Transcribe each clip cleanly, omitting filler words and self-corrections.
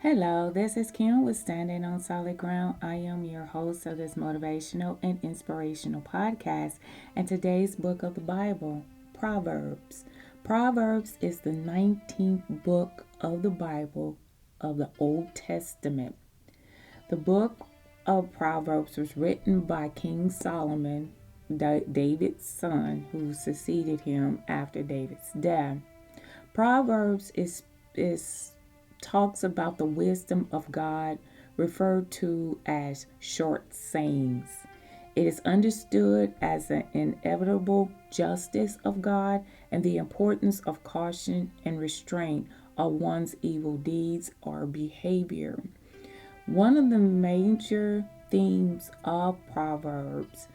Hello, this is Kim with Standing on Solid Ground. I am your host of this motivational and inspirational podcast, and today's book of the Bible, Proverbs. Proverbs is the 19th book of the Bible of the Old Testament. The book of Proverbs was written by King Solomon, David's son, who succeeded him after David's death. Proverbs is talks about the wisdom of God, referred to as short sayings. It is understood as an inevitable justice of God and the importance of caution and restraint of one's evil deeds or behavior. One of the major themes of Proverbs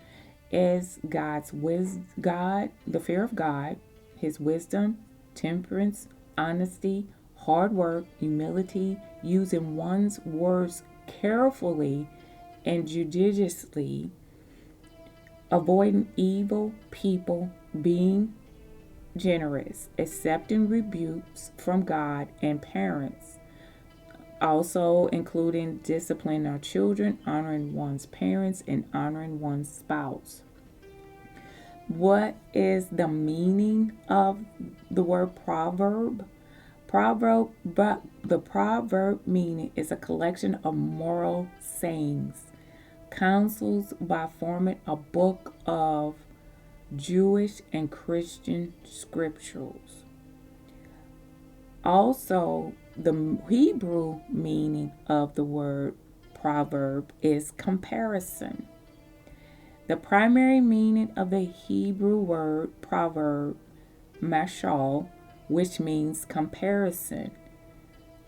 is the fear of God, his wisdom, temperance, honesty, hard work, humility, using one's words carefully and judiciously, avoiding evil people, being generous, accepting rebukes from God and parents, also including disciplining our children, honoring one's parents, and honoring one's spouse. What is the meaning of the word proverb? The proverb meaning is a collection of moral sayings, counsels by forming a book of Jewish and Christian scriptures. Also, the Hebrew meaning of the word proverb is comparison. The primary meaning of the Hebrew word proverb, mashal, which means comparison.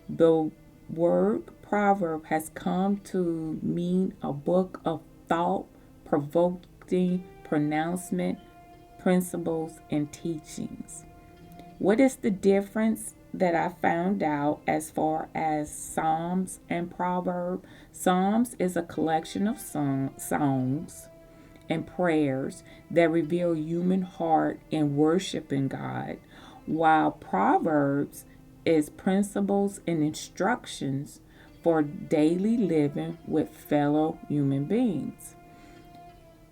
The word proverb has come to mean a book of thought provoking pronouncement, principles, and teachings. What is the difference that I found out as far as Psalms and Proverbs? Psalms is a collection of songs and prayers that reveal human heart in worshiping God, while Proverbs is principles and instructions for daily living with fellow human beings.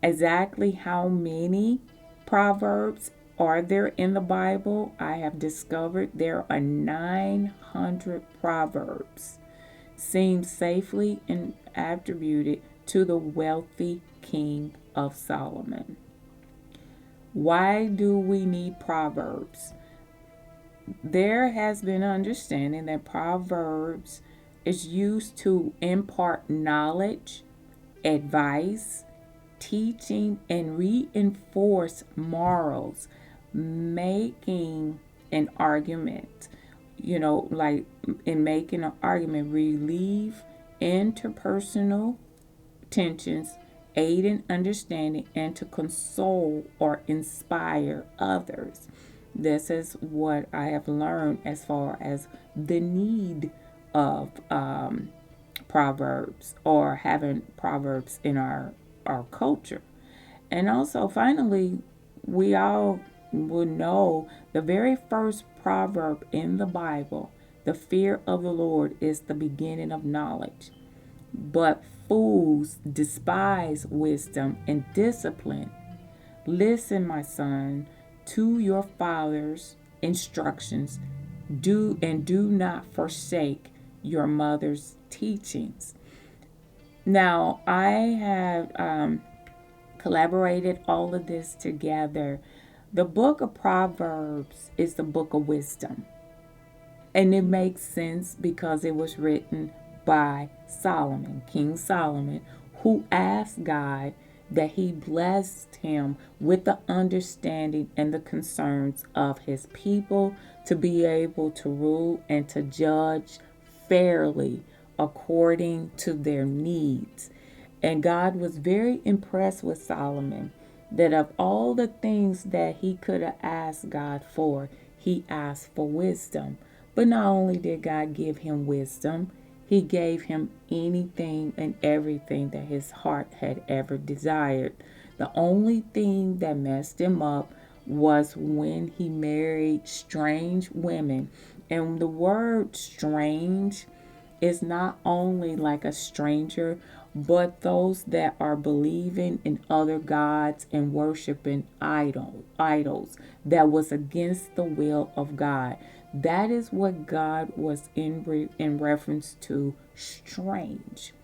Exactly how many Proverbs are there in the Bible? I have discovered there are 900 Proverbs, seems safely and attributed to the wealthy King of Solomon. Why do we need Proverbs? There has been an understanding that Proverbs is used to impart knowledge, advice, teaching, and reinforce morals, making an argument, like in making an argument, relieve interpersonal tensions, aid in understanding, and to console or inspire others. This is what I have learned as far as the need of Proverbs, or having Proverbs in our culture. And also, finally, we all would know the very first proverb in the Bible: the fear of the Lord is the beginning of knowledge. But fools despise wisdom and discipline. Listen, my son, to your father's instructions. Do not forsake your mother's teachings. Now, I have collaborated all of this together. The book of Proverbs is the book of wisdom. And it makes sense because it was written by Solomon, King Solomon, who asked God that he blessed him with the understanding and the concerns of his people, to be able to rule and to judge fairly according to their needs. And God was very impressed with Solomon, that of all the things that he could have asked God for, he asked for wisdom. But not only did God give him wisdom, he gave him anything and everything that his heart had ever desired. The only thing that messed him up was when he married strange women. And the word strange is not only like a stranger, but those that are believing in other gods and worshiping idols that was against the will of God. That is what God was in reference to strange.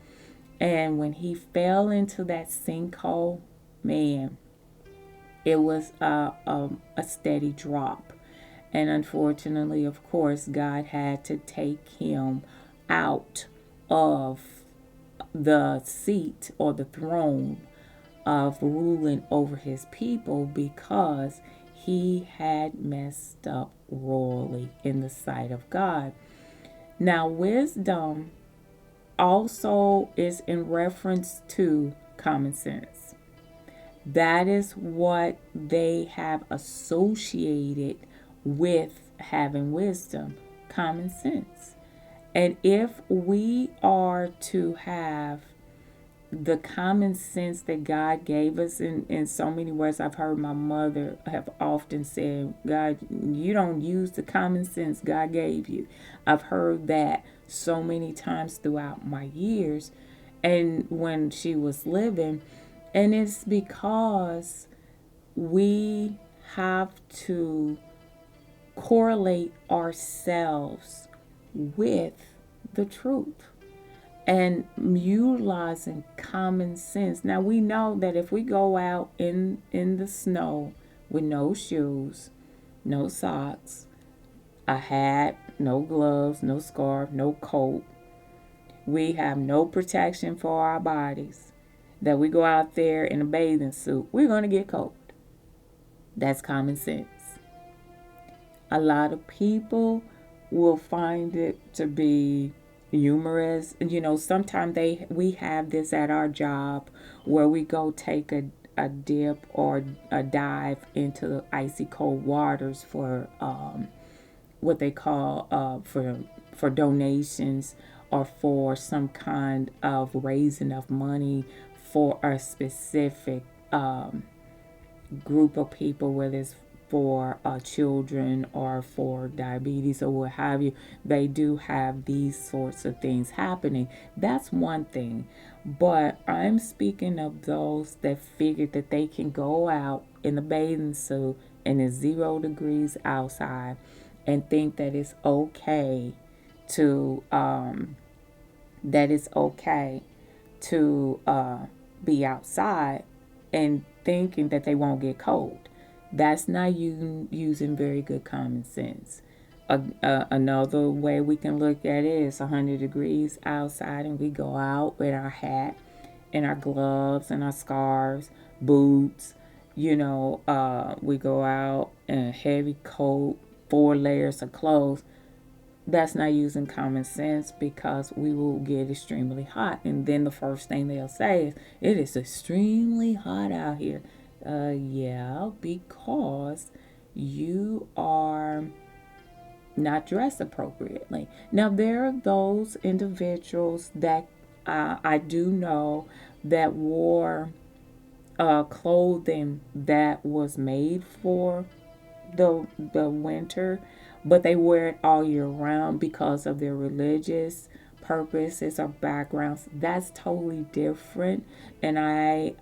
And when he fell into that sinkhole, man, it was a steady drop. And unfortunately, of course, God had to take him out of the seat or the throne of ruling over his people because he had messed up royally in the sight of God. Now, wisdom also is in reference to common sense. That is what they have associated with having wisdom, common sense. And if we are to have the common sense that God gave us in so many words, I've heard my mother have often said, God, you don't use the common sense God gave you. I've heard that so many times throughout my years and when she was living. And it's because we have to correlate ourselves with the truth and utilizing common sense. Now we know that if we go out in the snow with no shoes, no socks, a hat, no gloves, no scarf, no coat, we have no protection for our bodies, that we go out there in a bathing suit, we're going to get cold. That's common sense. A lot of people will find it to be humorous. Sometimes we have this at our job where we go take a dip or a dive into the icy cold waters for what they call for donations or for some kind of raising of money for a specific group of people, whether it's for children or for diabetes or what have you. They do have these sorts of things happening. That's one thing. But I'm speaking of those that figure that they can go out in the bathing suit and it's 0 degrees outside and think that it's okay to be outside and thinking that they won't get cold. That's not using very good common sense. Another way we can look at it is 100 degrees outside and we go out with our hat and our gloves and our scarves, boots. We go out in a heavy coat, 4 layers of clothes. That's not using common sense because we will get extremely hot. And then the first thing they'll say is, it is extremely hot out here. Yeah, because you are not dressed appropriately. Now, there are those individuals that I do know that wore clothing that was made for the winter, but they wear it all year round because of their religious purposes or backgrounds. That's totally different, and I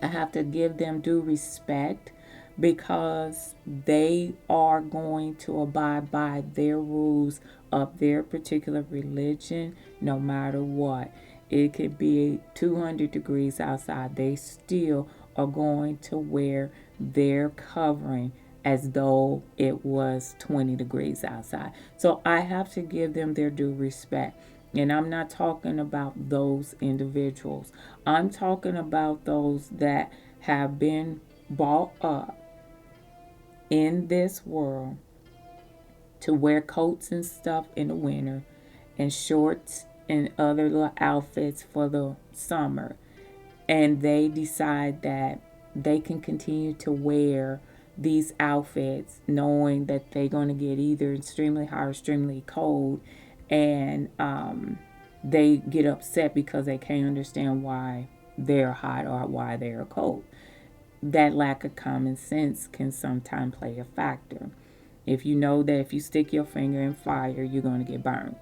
have to give them due respect because they are going to abide by their rules of their particular religion no matter what. It could be 200 degrees outside. They still are going to wear their covering as though it was 20 degrees outside. So I have to give them their due respect. And I'm not talking about those individuals. I'm talking about those that have been brought up in this world to wear coats and stuff in the winter and shorts and other little outfits for the summer. And they decide that they can continue to wear these outfits knowing that they're going to get either extremely hot or extremely cold, and they get upset because they can't understand why they're hot or why they're cold. That lack of common sense can sometimes play a factor. If you know that if you stick your finger in fire, you're going to get burned.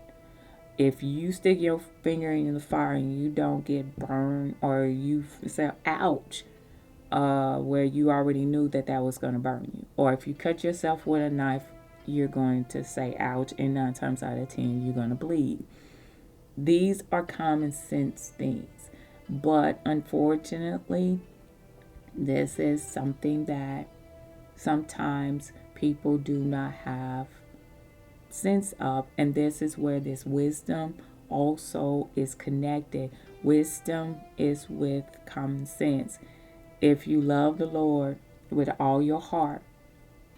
If you stick your finger in the fire and you don't get burned, or you say ouch, where you already knew that that was going to burn you, or if you cut yourself with a knife, you're going to say ouch, and 9 times out of 10 you're going to bleed. These are common sense things, but unfortunately this is something that sometimes people do not have sense of, and this is where this wisdom also is connected. Wisdom is with common sense. If you love the Lord with all your heart,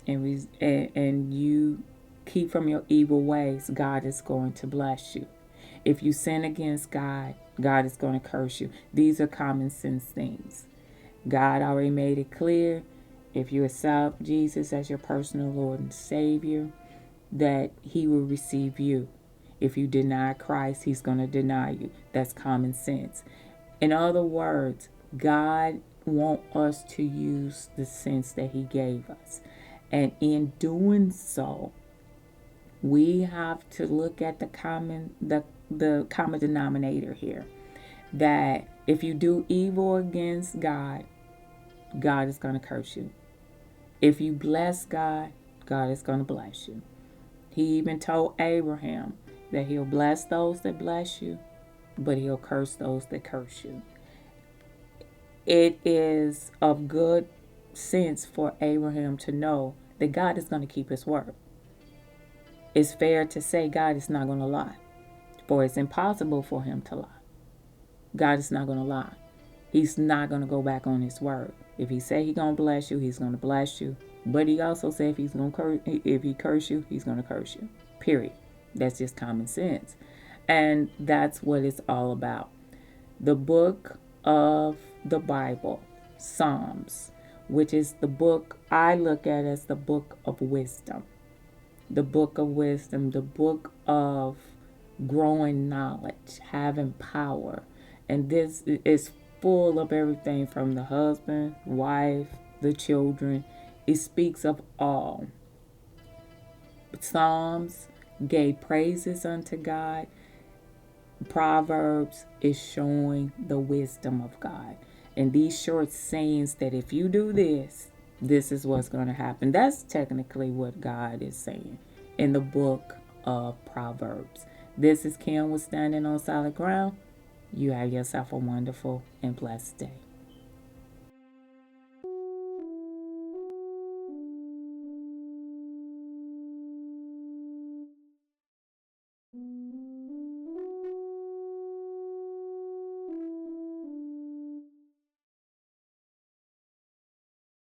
and you keep from your evil ways, God is going to bless you. If you sin against God, God is going to curse you. These are common sense things. God already made it clear. If you accept Jesus as your personal Lord and Savior, that He will receive you. If you deny Christ, He's going to deny you. That's common sense. In other words, God wants us to use the sense that He gave us. And in doing so, we have to look at the common denominator here. That if you do evil against God, God is going to curse you. If you bless God, God is going to bless you. He even told Abraham that He'll bless those that bless you, but He'll curse those that curse you. It is of good sense for Abraham to know that God is going to keep His word. It's fair to say God is not going to lie, for it's impossible for Him to lie. God is not going to lie. He's not going to go back on His word. If He said He's going to bless you, He's going to bless you. But He also said if He curse you, He's going to curse you. Period. That's just common sense. And that's what it's all about. The book of the Bible, Psalms, which is the book I look at as the book of wisdom. The book of wisdom, the book of growing knowledge, having power. And this is full of everything from the husband, wife, the children. It speaks of all. Psalms gave praises unto God. Proverbs is showing the wisdom of God. And these short sayings that if you do this, this is what's going to happen. That's technically what God is saying in the book of Proverbs. This is Kim with Standing on Solid Ground. You have yourself a wonderful and blessed day.